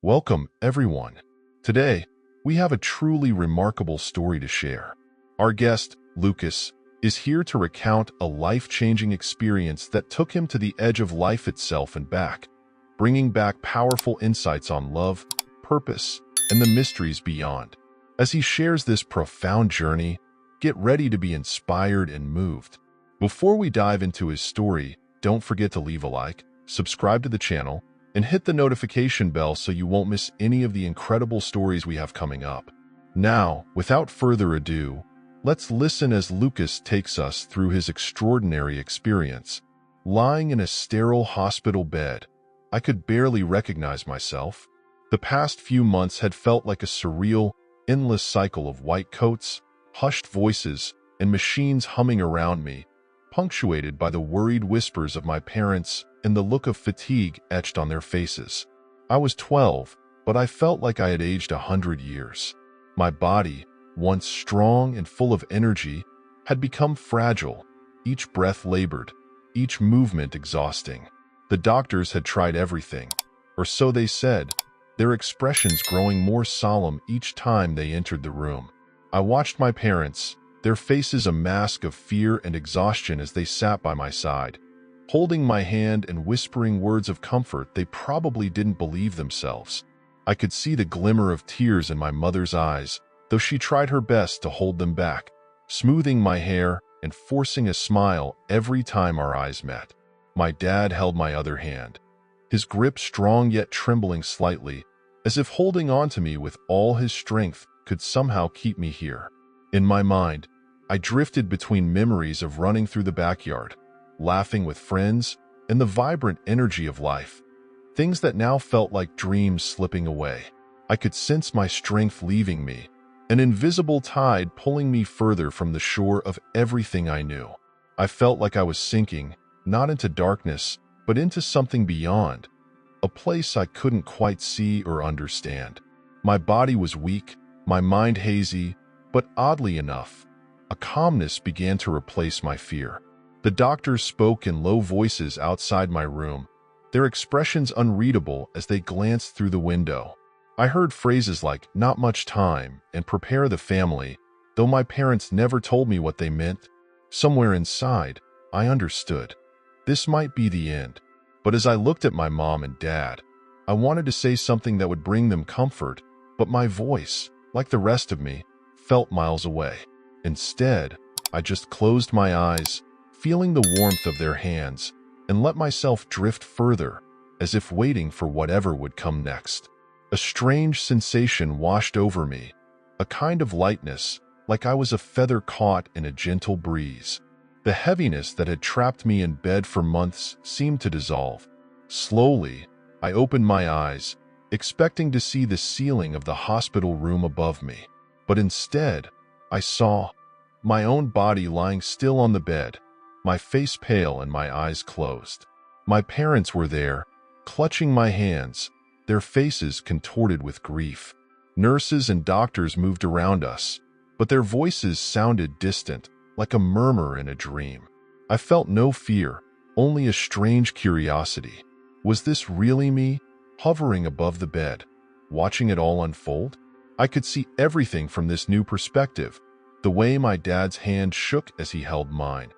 Welcome, everyone. Today, we have a truly remarkable story to share. Our guest, Lucas, is here to recount a life-changing experience that took him to the edge of life itself and back, bringing back powerful insights on love, purpose, and the mysteries beyond. As he shares this profound journey, get ready to be inspired and moved. Before we dive into his story, don't forget to leave a like, subscribe to the channel, and hit the notification bell so you won't miss any of the incredible stories we have coming up. Now, without further ado, let's listen as Lucas takes us through his extraordinary experience. Lying in a sterile hospital bed, I could barely recognize myself. The past few months had felt like a surreal, endless cycle of white coats, hushed voices, and machines humming around me, punctuated by the worried whispers of my parents and the look of fatigue etched on their faces. I was 12, but I felt like I had aged 100 years. My body, once strong and full of energy, had become fragile, each breath labored, each movement exhausting. The doctors had tried everything, or so they said, their expressions growing more solemn each time they entered the room. I watched my parents, their faces a mask of fear and exhaustion as they sat by my side, holding my hand and whispering words of comfort they probably didn't believe themselves. I could see the glimmer of tears in my mother's eyes, though she tried her best to hold them back, smoothing my hair and forcing a smile every time our eyes met. My dad held my other hand, his grip strong yet trembling slightly, as if holding on to me with all his strength could somehow keep me here. In my mind, I drifted between memories of running through the backyard, laughing with friends, and the vibrant energy of life, things that now felt like dreams slipping away. I could sense my strength leaving me, an invisible tide pulling me further from the shore of everything I knew. I felt like I was sinking, not into darkness, but into something beyond, a place I couldn't quite see or understand. My body was weak, my mind hazy, but oddly enough, a calmness began to replace my fear. The doctors spoke in low voices outside my room, their expressions unreadable as they glanced through the window. I heard phrases like, "not much time," and "prepare the family," though my parents never told me what they meant. Somewhere inside, I understood. This might be the end. But as I looked at my mom and dad, I wanted to say something that would bring them comfort, but my voice, like the rest of me, felt miles away. Instead, I just closed my eyes, feeling the warmth of their hands, and let myself drift further, as if waiting for whatever would come next. A strange sensation washed over me, a kind of lightness, like I was a feather caught in a gentle breeze. The heaviness that had trapped me in bed for months seemed to dissolve. Slowly, I opened my eyes, expecting to see the ceiling of the hospital room above me. But instead, I saw my own body lying still on the bed, my face pale and my eyes closed. My parents were there, clutching my hands, their faces contorted with grief. Nurses and doctors moved around us, but their voices sounded distant, like a murmur in a dream. I felt no fear, only a strange curiosity. Was this really me, hovering above the bed, watching it all unfold? I could see everything from this new perspective, the way my dad's hand shook as he held mine,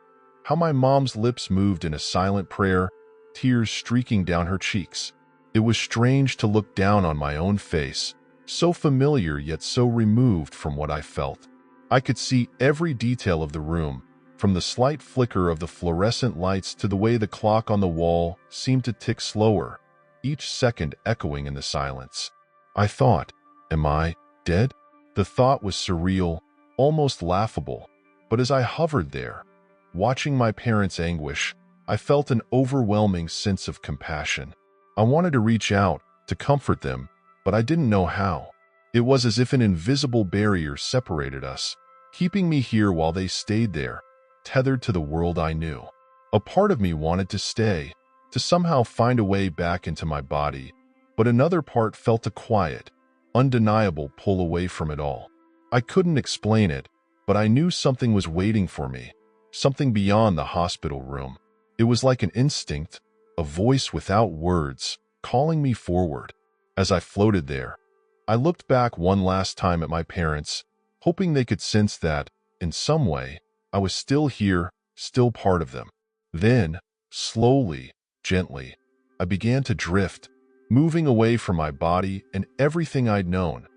how my mom's lips moved in a silent prayer, tears streaking down her cheeks. It was strange to look down on my own face, so familiar yet so removed from what I felt. I could see every detail of the room, from the slight flicker of the fluorescent lights to the way the clock on the wall seemed to tick slower, each second echoing in the silence. I thought, am I dead? The thought was surreal, almost laughable, but as I hovered there, watching my parents' anguish, I felt an overwhelming sense of compassion. I wanted to reach out, to comfort them, but I didn't know how. It was as if an invisible barrier separated us, keeping me here while they stayed there, tethered to the world I knew. A part of me wanted to stay, to somehow find a way back into my body, but another part felt a quiet, undeniable pull away from it all. I couldn't explain it, but I knew something was waiting for me, something beyond the hospital room. It was like an instinct, a voice without words, calling me forward. As I floated there, I looked back one last time at my parents, hoping they could sense that, in some way, I was still here, still part of them. Then, slowly, gently, I began to drift, moving away from my body and everything I'd known,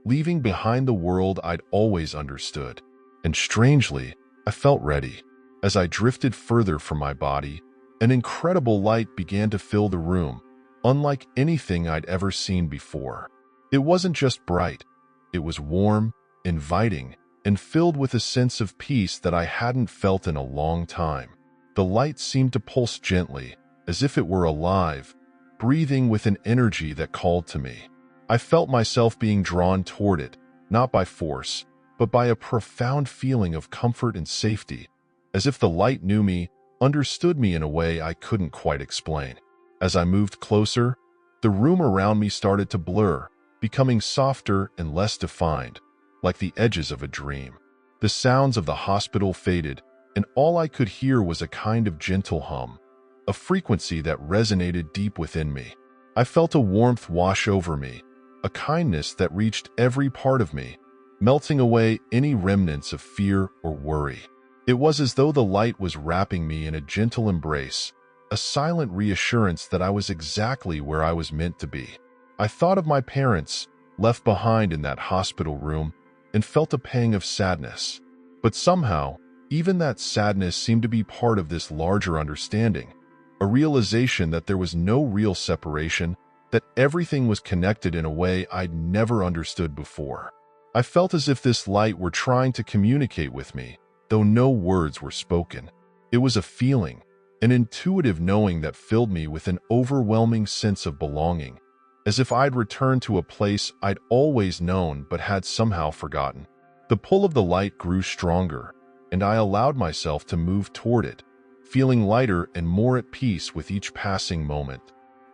leaving behind the world I'd always understood. And strangely, I felt ready. As I drifted further from my body, an incredible light began to fill the room, unlike anything I'd ever seen before. It wasn't just bright. It was warm, inviting, and filled with a sense of peace that I hadn't felt in a long time. The light seemed to pulse gently, as if it were alive, breathing with an energy that called to me. I felt myself being drawn toward it, not by force, but by a profound feeling of comfort and safety, as if the light knew me, understood me in a way I couldn't quite explain. As I moved closer, the room around me started to blur, becoming softer and less defined, like the edges of a dream. The sounds of the hospital faded, and all I could hear was a kind of gentle hum, a frequency that resonated deep within me. I felt a warmth wash over me, a kindness that reached every part of me, melting away any remnants of fear or worry. It was as though the light was wrapping me in a gentle embrace, a silent reassurance that I was exactly where I was meant to be. I thought of my parents, left behind in that hospital room, and felt a pang of sadness. But somehow, even that sadness seemed to be part of this larger understanding, a realization that there was no real separation, that everything was connected in a way I'd never understood before. I felt as if this light were trying to communicate with me, though no words were spoken. It was a feeling, an intuitive knowing that filled me with an overwhelming sense of belonging, as if I'd returned to a place I'd always known but had somehow forgotten. The pull of the light grew stronger, and I allowed myself to move toward it, feeling lighter and more at peace with each passing moment.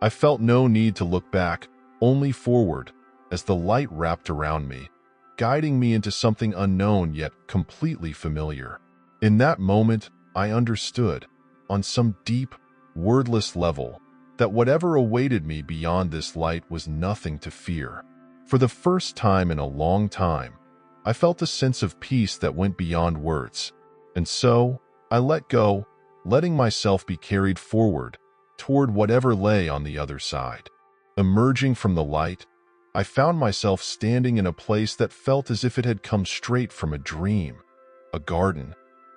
I felt no need to look back, only forward, as the light wrapped around me, guiding me into something unknown yet completely familiar. In that moment, I understood, on some deep, wordless level, that whatever awaited me beyond this light was nothing to fear. For the first time in a long time, I felt a sense of peace that went beyond words. And so, I let go, letting myself be carried forward, toward whatever lay on the other side. Emerging from the light, I found myself standing in a place that felt as if it had come straight from a dream. A garden,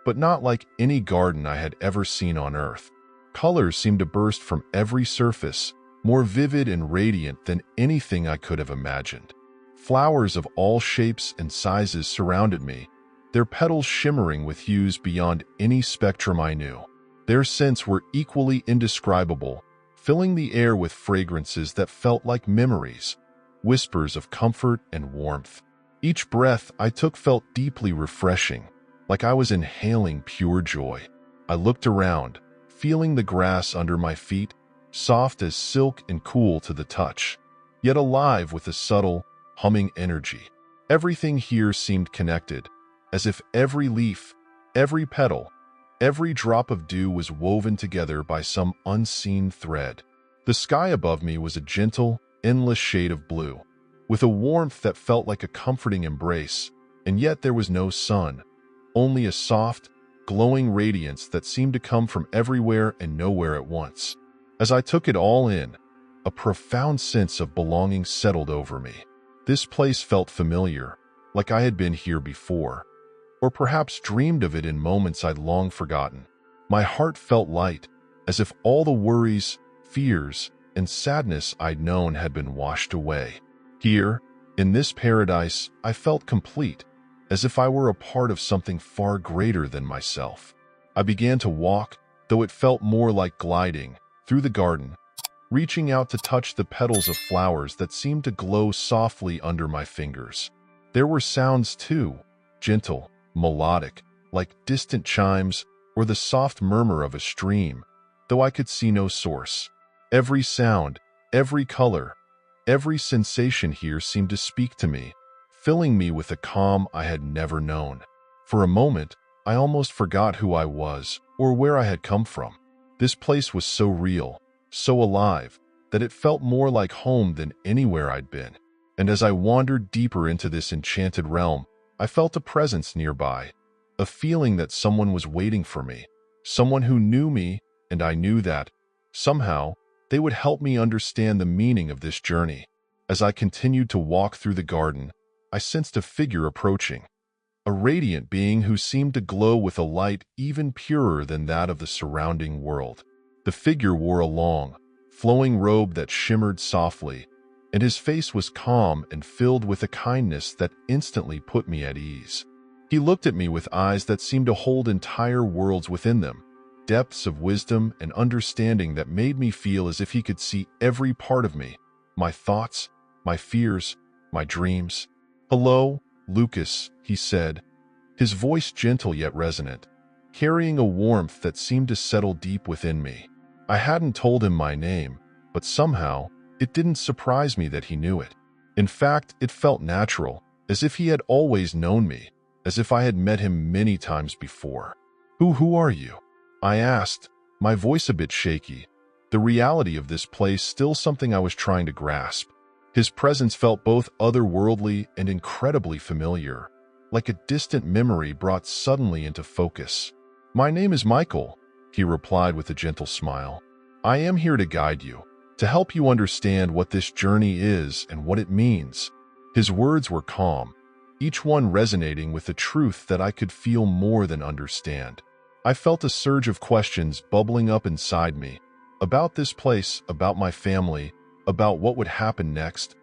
but not like any garden I had ever seen on earth. Colors seemed to burst from every surface, more vivid and radiant than anything I could have imagined. Flowers of all shapes and sizes surrounded me, their petals shimmering with hues beyond any spectrum I knew. Their scents were equally indescribable, filling the air with fragrances that felt like memories, whispers of comfort and warmth. Each breath I took felt deeply refreshing, like I was inhaling pure joy. I looked around, feeling the grass under my feet, soft as silk and cool to the touch, yet alive with a subtle, humming energy. Everything here seemed connected, as if every leaf, every petal, every drop of dew was woven together by some unseen thread. The sky above me was a gentle, endless shade of blue, with a warmth that felt like a comforting embrace, and yet there was no sun, only a soft, glowing radiance that seemed to come from everywhere and nowhere at once. As I took it all in, a profound sense of belonging settled over me. This place felt familiar, like I had been here before, or perhaps dreamed of it in moments I'd long forgotten. My heart felt light, as if all the worries, fears, and sadness I'd known had been washed away. Here, in this paradise, I felt complete, as if I were a part of something far greater than myself. I began to walk, though it felt more like gliding, through the garden, reaching out to touch the petals of flowers that seemed to glow softly under my fingers. There were sounds too, gentle, melodic, like distant chimes or the soft murmur of a stream, though I could see no source. Every sound, every color, every sensation here seemed to speak to me, filling me with a calm I had never known. For a moment, I almost forgot who I was or where I had come from. This place was so real, so alive, that it felt more like home than anywhere I'd been. And as I wandered deeper into this enchanted realm, I felt a presence nearby, a feeling that someone was waiting for me, someone who knew me, and I knew that, somehow, they would help me understand the meaning of this journey. As I continued to walk through the garden, I sensed a figure approaching, a radiant being who seemed to glow with a light even purer than that of the surrounding world. The figure wore a long, flowing robe that shimmered softly, and his face was calm and filled with a kindness that instantly put me at ease. He looked at me with eyes that seemed to hold entire worlds within them, depths of wisdom and understanding that made me feel as if he could see every part of me, my thoughts, my fears, my dreams. "Hello, Lucas," he said, his voice gentle yet resonant, carrying a warmth that seemed to settle deep within me. I hadn't told him my name, but somehow, it didn't surprise me that he knew it. In fact, it felt natural, as if he had always known me, as if I had met him many times before. Who are you?" I asked, my voice a bit shaky, the reality of this place still something I was trying to grasp. His presence felt both otherworldly and incredibly familiar, like a distant memory brought suddenly into focus. "My name is Michael," he replied with a gentle smile. "I am here to guide you, to help you understand what this journey is and what it means." His words were calm, each one resonating with the truth that I could feel more than understand. I felt a surge of questions bubbling up inside me, about this place, about my family, about what would happen next.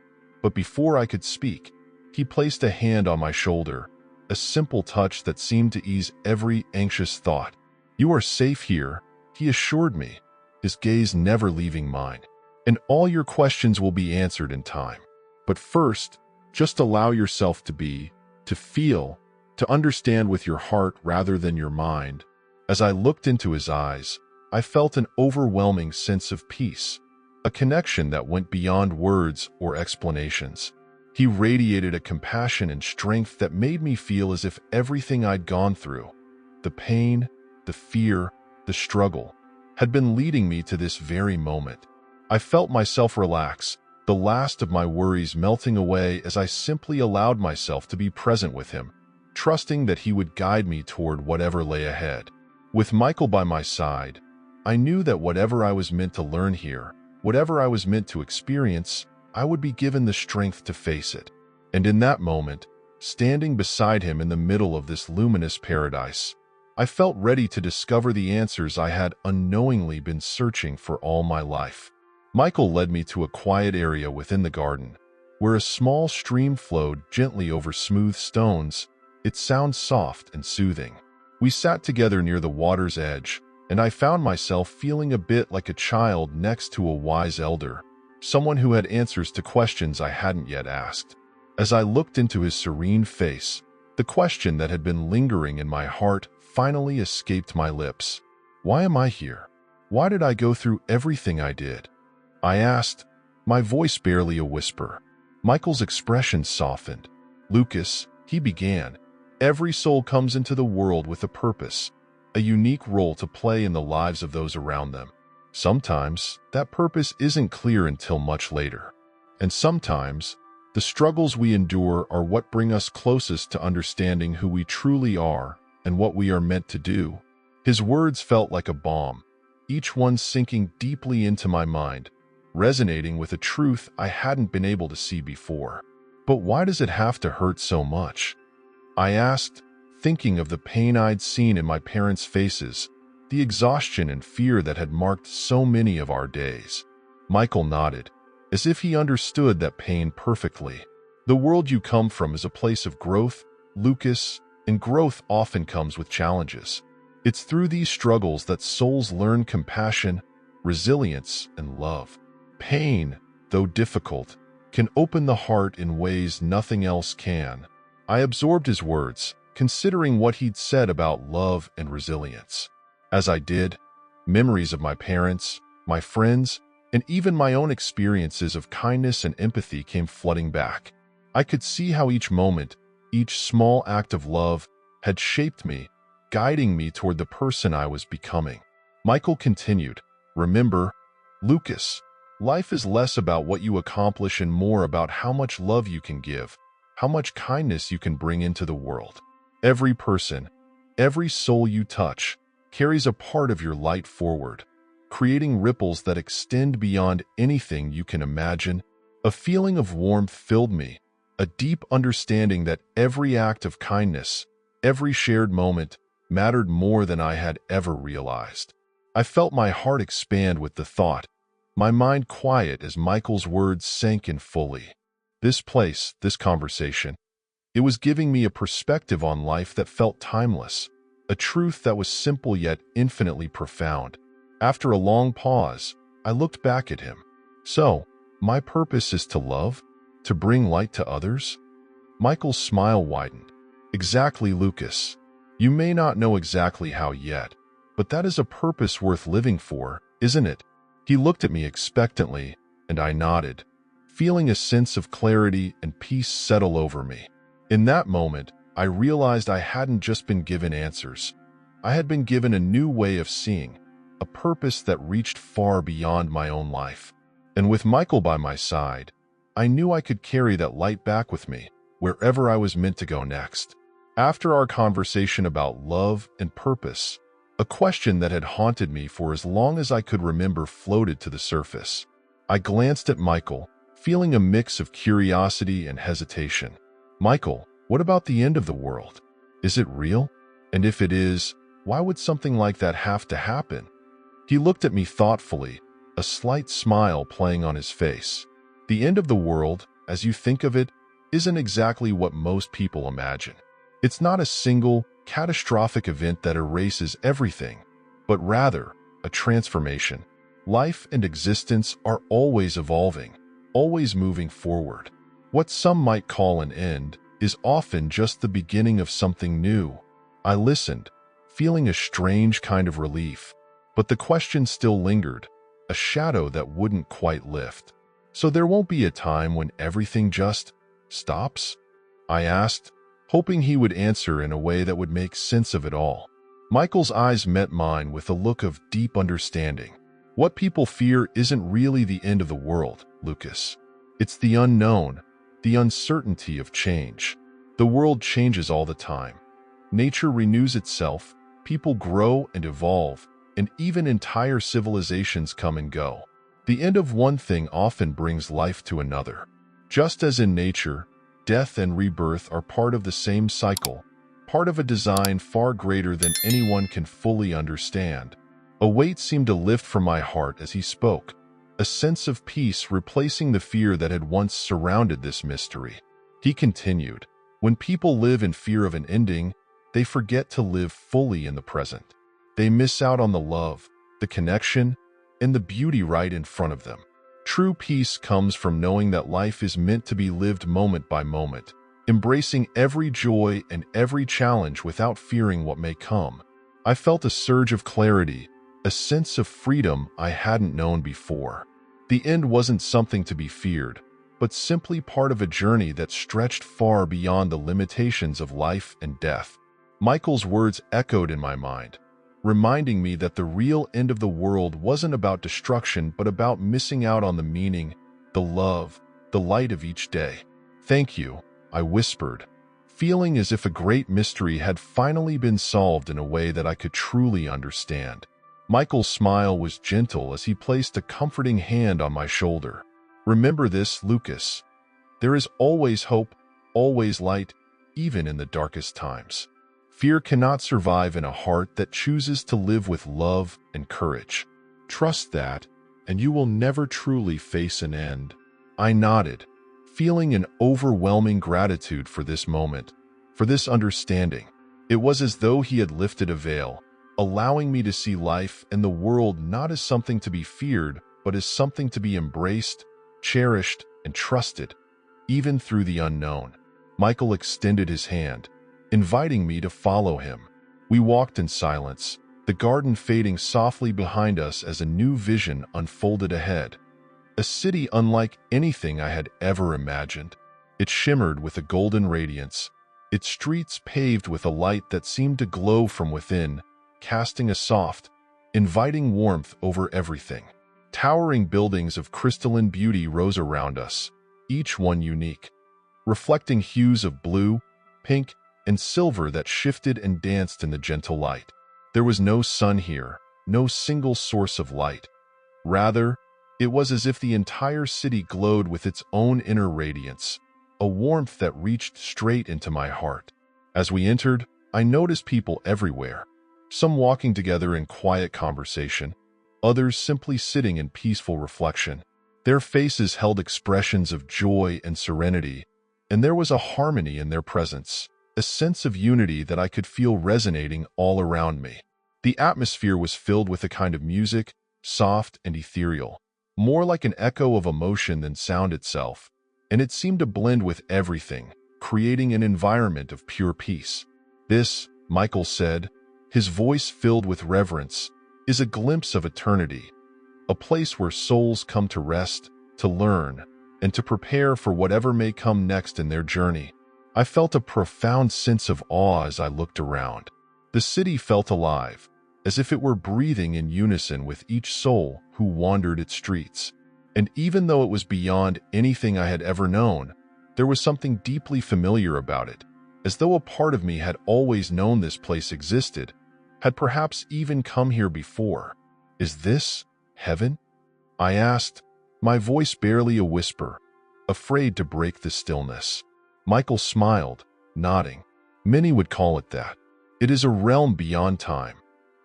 But before I could speak, he placed a hand on my shoulder, a simple touch that seemed to ease every anxious thought. "You are safe here," he assured me, his gaze never leaving mine, "and all your questions will be answered in time. But first, just allow yourself to be, to feel, to understand with your heart rather than your mind." As I looked into his eyes, I felt an overwhelming sense of peace, a connection that went beyond words or explanations. He radiated a compassion and strength that made me feel as if everything I'd gone through, the pain, the fear, the struggle, had been leading me to this very moment. I felt myself relax, the last of my worries melting away as I simply allowed myself to be present with him, trusting that he would guide me toward whatever lay ahead. With Michael by my side, I knew that whatever I was meant to learn here, whatever I was meant to experience, I would be given the strength to face it. And in that moment, standing beside him in the middle of this luminous paradise, I felt ready to discover the answers I had unknowingly been searching for all my life. Michael led me to a quiet area within the garden, where a small stream flowed gently over smooth stones, its sound soft and soothing. We sat together near the water's edge, and I found myself feeling a bit like a child next to a wise elder, someone who had answers to questions I hadn't yet asked. As I looked into his serene face, the question that had been lingering in my heart finally escaped my lips. "Why am I here? Why did I go through everything I did?" I asked, my voice barely a whisper. Michael's expression softened. "Lucas," he began, "every soul comes into the world with a purpose, a unique role to play in the lives of those around them. Sometimes, that purpose isn't clear until much later. And sometimes, the struggles we endure are what bring us closest to understanding who we truly are and what we are meant to do." His words felt like a balm, each one sinking deeply into my mind, resonating with a truth I hadn't been able to see before. "But why does it have to hurt so much?" I asked, thinking of the pain I'd seen in my parents' faces, the exhaustion and fear that had marked so many of our days. Michael nodded, as if he understood that pain perfectly. "The world you come from is a place of growth, Lucas, and growth often comes with challenges. It's through these struggles that souls learn compassion, resilience, and love. Pain, though difficult, can open the heart in ways nothing else can." I absorbed his words, considering what he'd said about love and resilience. As I did, memories of my parents, my friends, and even my own experiences of kindness and empathy came flooding back. I could see how each moment, each small act of love, had shaped me, guiding me toward the person I was becoming. Michael continued, "Remember, Lucas, Life is less about what you accomplish and more about how much love you can give, how much kindness you can bring into the world. Every person, every soul you touch, carries a part of your light forward, creating ripples that extend beyond anything you can imagine. A feeling of warmth filled me, a deep understanding that every act of kindness, every shared moment, mattered more than I had ever realized. I felt my heart expand with the thought, my mind quiet as Michael's words sank in fully. This place, this conversation, it was giving me a perspective on life that felt timeless, a truth that was simple yet infinitely profound. After a long pause, I looked back at him. So, my purpose is to love? To bring light to others? Michael's smile widened. Exactly, Lucas. You may not know exactly how yet, but that is a purpose worth living for, isn't it? He looked at me expectantly, and I nodded, feeling a sense of clarity and peace settle over me. In that moment, I realized I hadn't just been given answers. I had been given a new way of seeing, a purpose that reached far beyond my own life. And with Michael by my side, I knew I could carry that light back with me, wherever I was meant to go next. After our conversation about love and purpose, a question that had haunted me for as long as I could remember floated to the surface. I glanced at Michael, feeling a mix of curiosity and hesitation. Michael, what about the end of the world? Is it real? And if it is, why would something like that have to happen? He looked at me thoughtfully, a slight smile playing on his face. The end of the world, as you think of it, isn't exactly what most people imagine. It's not a single, catastrophic event that erases everything, but rather a transformation. Life and existence are always evolving, always moving forward. What some might call an end is often just the beginning of something new. I listened, feeling a strange kind of relief, but the question still lingered, a shadow that wouldn't quite lift. So there won't be a time when everything just stops? I asked, hoping he would answer in a way that would make sense of it all. Michael's eyes met mine with a look of deep understanding. What people fear isn't really the end of the world, Lucas. It's the unknown, the uncertainty of change. The world changes all the time. Nature renews itself, people grow and evolve, and even entire civilizations come and go. The end of one thing often brings life to another. Just as in nature, death and rebirth are part of the same cycle, part of a design far greater than anyone can fully understand. A weight seemed to lift from my heart as he spoke, a sense of peace replacing the fear that had once surrounded this mystery. He continued, when people live in fear of an ending, they forget to live fully in the present. They miss out on the love, the connection, and the beauty right in front of them. True peace comes from knowing that life is meant to be lived moment by moment, embracing every joy and every challenge without fearing what may come. I felt a surge of clarity, a sense of freedom I hadn't known before. The end wasn't something to be feared, but simply part of a journey that stretched far beyond the limitations of life and death. Michael's words echoed in my mind, reminding me that the real end of the world wasn't about destruction but about missing out on the meaning, the love, the light of each day. Thank you, I whispered, feeling as if a great mystery had finally been solved in a way that I could truly understand. Michael's smile was gentle as he placed a comforting hand on my shoulder. Remember this, Lucas. There is always hope, always light, even in the darkest times. Fear cannot survive in a heart that chooses to live with love and courage. Trust that, and you will never truly face an end. I nodded, feeling an overwhelming gratitude for this moment, for this understanding. It was as though he had lifted a veil, allowing me to see life and the world not as something to be feared, but as something to be embraced, cherished, and trusted, even through the unknown. Michael extended his hand, inviting me to follow him. We walked in silence, the garden fading softly behind us as a new vision unfolded ahead. A city unlike anything I had ever imagined. It shimmered with a golden radiance, its streets paved with a light that seemed to glow from within, casting a soft, inviting warmth over everything. Towering buildings of crystalline beauty rose around us, each one unique, reflecting hues of blue, pink, and silver that shifted and danced in the gentle light. There was no sun here, no single source of light. Rather, it was as if the entire city glowed with its own inner radiance, a warmth that reached straight into my heart. As we entered, I noticed people everywhere, some walking together in quiet conversation, others simply sitting in peaceful reflection. Their faces held expressions of joy and serenity, and there was a harmony in their presence, a sense of unity that I could feel resonating all around me. The atmosphere was filled with a kind of music, soft and ethereal, more like an echo of emotion than sound itself, and it seemed to blend with everything, creating an environment of pure peace. This, Michael said, his voice filled with reverence, is a glimpse of eternity, a place where souls come to rest, to learn, and to prepare for whatever may come next in their journey. I felt a profound sense of awe as I looked around. The city felt alive, as if it were breathing in unison with each soul who wandered its streets. And even though it was beyond anything I had ever known, there was something deeply familiar about it, as though a part of me had always known this place existed, had perhaps even come here before. Is this heaven? I asked, my voice barely a whisper, afraid to break the stillness. Michael smiled, nodding. Many would call it that. It is a realm beyond time,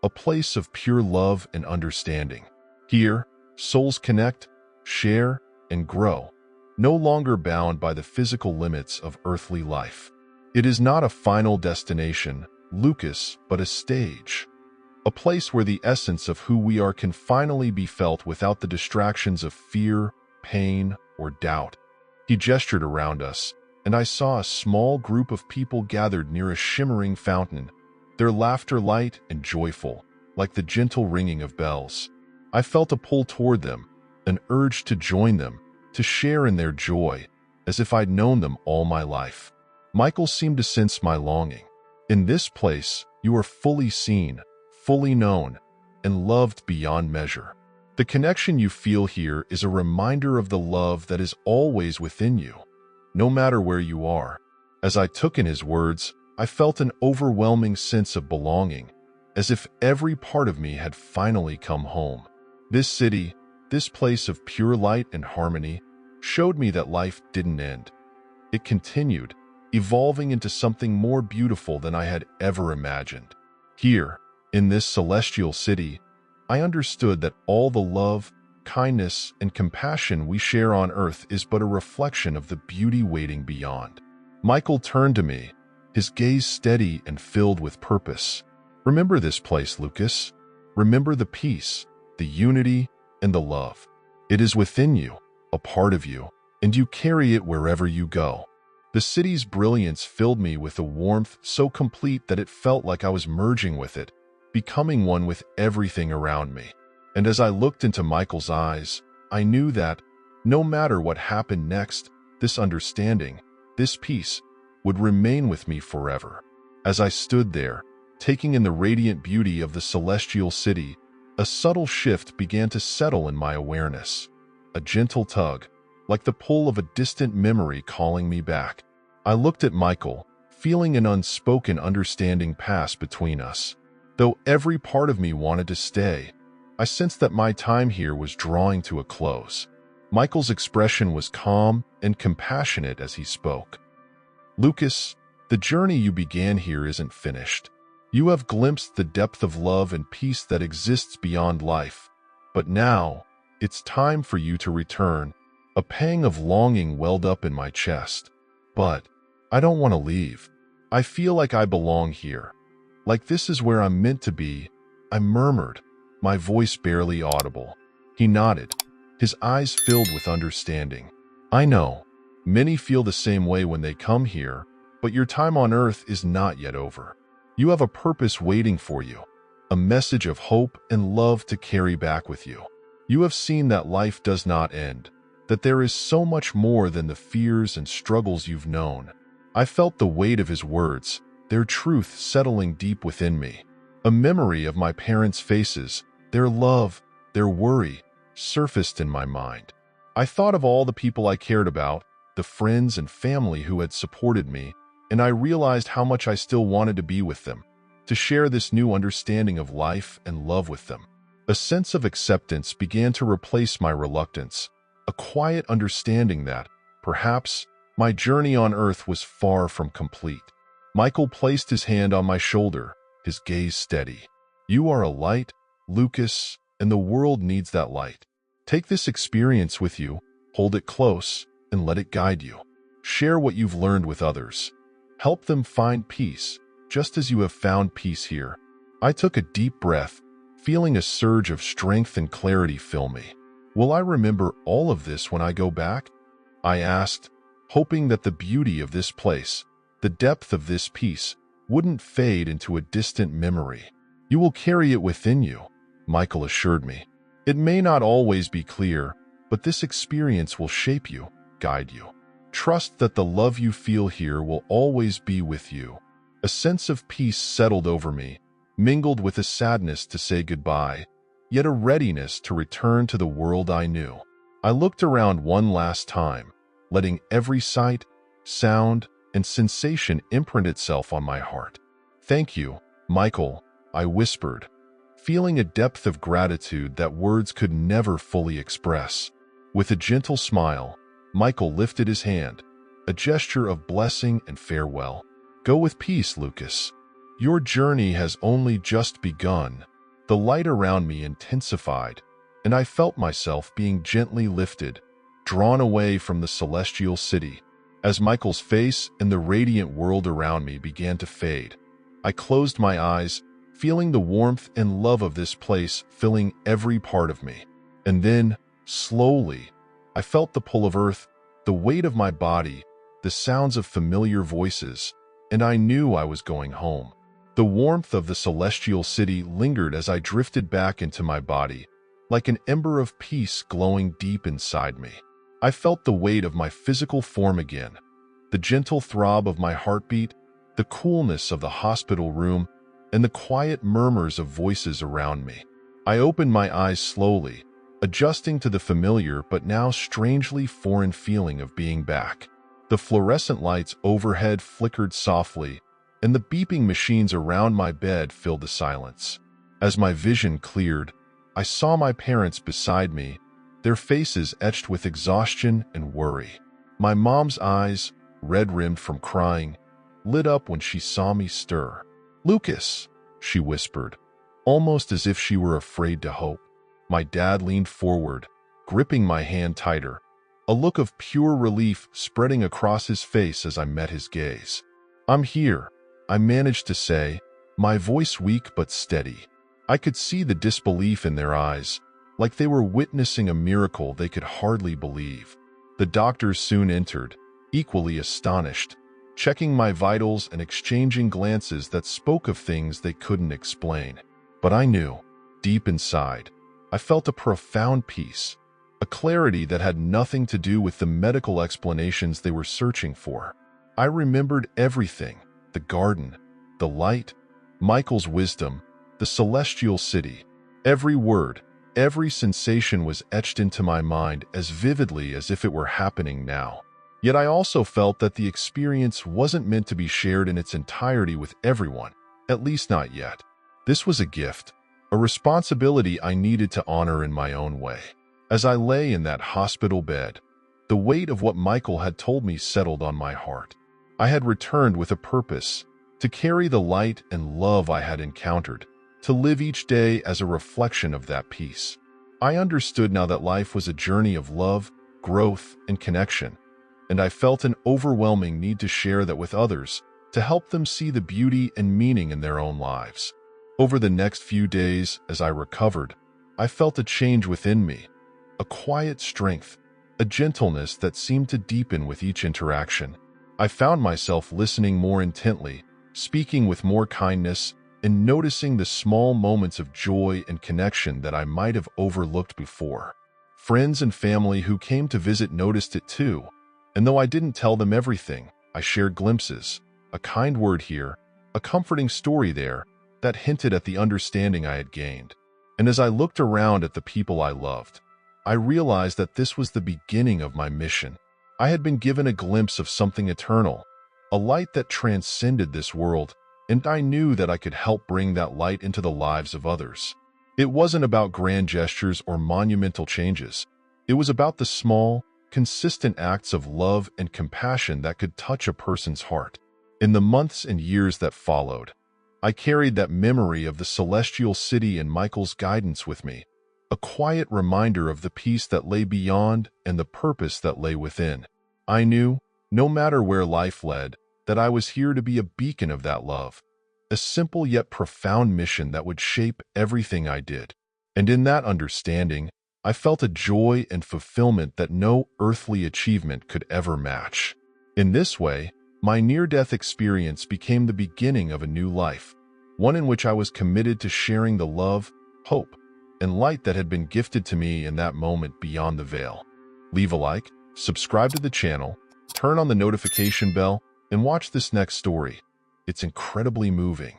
a place of pure love and understanding. Here, souls connect, share, and grow, no longer bound by the physical limits of earthly life. It is not a final destination, Lucas, but a stage. A place where the essence of who we are can finally be felt without the distractions of fear, pain, or doubt. He gestured around us, and I saw a small group of people gathered near a shimmering fountain, their laughter light and joyful, like the gentle ringing of bells. I felt a pull toward them, an urge to join them, to share in their joy, as if I'd known them all my life. Michael seemed to sense my longing. In this place, you are fully seen, fully known, and loved beyond measure. The connection you feel here is a reminder of the love that is always within you, no matter where you are. As I took in his words, I felt an overwhelming sense of belonging, as if every part of me had finally come home. This city, this place of pure light and harmony, showed me that life didn't end. It continued, evolving into something more beautiful than I had ever imagined. Here, in this celestial city, I understood that all the love, kindness, and compassion we share on earth is but a reflection of the beauty waiting beyond. Michael turned to me, his gaze steady and filled with purpose. Remember this place, Lucas. Remember the peace, the unity, and the love. It is within you, a part of you, and you carry it wherever you go. The city's brilliance filled me with a warmth so complete that it felt like I was merging with it, becoming one with everything around me. And as I looked into Michael's eyes, I knew that, no matter what happened next, this understanding, this peace, would remain with me forever. As I stood there, taking in the radiant beauty of the celestial city, a subtle shift began to settle in my awareness. A gentle tug, like the pull of a distant memory calling me back. I looked at Michael, feeling an unspoken understanding pass between us. Though every part of me wanted to stay, I sensed that my time here was drawing to a close. Michael's expression was calm and compassionate as he spoke. Lucas, the journey you began here isn't finished. You have glimpsed the depth of love and peace that exists beyond life. But now, it's time for you to return. A pang of longing welled up in my chest. But I don't want to leave. I feel like I belong here. Like this is where I'm meant to be. I murmured, my voice barely audible. He nodded, his eyes filled with understanding. I know, many feel the same way when they come here, but your time on earth is not yet over. You have a purpose waiting for you, a message of hope and love to carry back with you. You have seen that life does not end, that there is so much more than the fears and struggles you've known. I felt the weight of his words, their truth settling deep within me. A memory of my parents' faces, their love, their worry, surfaced in my mind. I thought of all the people I cared about, the friends and family who had supported me, and I realized how much I still wanted to be with them, to share this new understanding of life and love with them. A sense of acceptance began to replace my reluctance, a quiet understanding that, perhaps, my journey on earth was far from complete. Michael placed his hand on my shoulder, his gaze steady. "You are a light, Lucas, and the world needs that light. Take this experience with you, hold it close, and let it guide you. Share what you've learned with others. Help them find peace, just as you have found peace here." I took a deep breath, feeling a surge of strength and clarity fill me. "Will I remember all of this when I go back?" I asked, hoping that the beauty of this place, the depth of this peace, wouldn't fade into a distant memory. "You will carry it within you," Michael assured me. "It may not always be clear, but this experience will shape you, guide you. Trust that the love you feel here will always be with you." A sense of peace settled over me, mingled with a sadness to say goodbye, yet a readiness to return to the world I knew. I looked around one last time, letting every sight, sound, and sensation imprint itself on my heart. "Thank you, Michael," I whispered, feeling a depth of gratitude that words could never fully express. With a gentle smile, Michael lifted his hand, a gesture of blessing and farewell. "Go with peace, Lucas. Your journey has only just begun." The light around me intensified, and I felt myself being gently lifted, drawn away from the celestial city. As Michael's face and the radiant world around me began to fade, I closed my eyes, feeling the warmth and love of this place filling every part of me. And then, slowly, I felt the pull of earth, the weight of my body, the sounds of familiar voices, and I knew I was going home. The warmth of the celestial city lingered as I drifted back into my body, like an ember of peace glowing deep inside me. I felt the weight of my physical form again, the gentle throb of my heartbeat, the coolness of the hospital room, and the quiet murmurs of voices around me. I opened my eyes slowly, adjusting to the familiar but now strangely foreign feeling of being back. The fluorescent lights overhead flickered softly, and the beeping machines around my bed filled the silence. As my vision cleared, I saw my parents beside me, their faces etched with exhaustion and worry. My mom's eyes, red-rimmed from crying, lit up when she saw me stir. "Lucas," she whispered, almost as if she were afraid to hope. My dad leaned forward, gripping my hand tighter, a look of pure relief spreading across his face as I met his gaze. "I'm here," I managed to say, my voice weak but steady. I could see the disbelief in their eyes, like they were witnessing a miracle they could hardly believe. The doctors soon entered, equally astonished, checking my vitals and exchanging glances that spoke of things they couldn't explain. But I knew, deep inside, I felt a profound peace, a clarity that had nothing to do with the medical explanations they were searching for. I remembered everything: the garden, the light, Michael's wisdom, the celestial city. Every word, every sensation was etched into my mind as vividly as if it were happening now. Yet I also felt that the experience wasn't meant to be shared in its entirety with everyone, at least not yet. This was a gift, a responsibility I needed to honor in my own way. As I lay in that hospital bed, the weight of what Michael had told me settled on my heart. I had returned with a purpose, to carry the light and love I had encountered, to live each day as a reflection of that peace. I understood now that life was a journey of love, growth, and connection, and I felt an overwhelming need to share that with others, to help them see the beauty and meaning in their own lives. Over the next few days, as I recovered, I felt a change within me, a quiet strength, a gentleness that seemed to deepen with each interaction. I found myself listening more intently, speaking with more kindness, and noticing the small moments of joy and connection that I might have overlooked before. Friends and family who came to visit noticed it too, and though I didn't tell them everything, I shared glimpses, a kind word here, a comforting story there, that hinted at the understanding I had gained. And as I looked around at the people I loved, I realized that this was the beginning of my mission. I had been given a glimpse of something eternal, a light that transcended this world, and I knew that I could help bring that light into the lives of others. It wasn't about grand gestures or monumental changes. It was about the small, consistent acts of love and compassion that could touch a person's heart. In the months and years that followed, I carried that memory of the celestial city and Michael's guidance with me, a quiet reminder of the peace that lay beyond and the purpose that lay within. I knew, no matter where life led, that I was here to be a beacon of that love, a simple yet profound mission that would shape everything I did. And in that understanding, I felt a joy and fulfillment that no earthly achievement could ever match. In this way, my near-death experience became the beginning of a new life, one in which I was committed to sharing the love, hope, and light that had been gifted to me in that moment beyond the veil. Leave a like, subscribe to the channel, turn on the notification bell, and watch this next story. It's incredibly moving.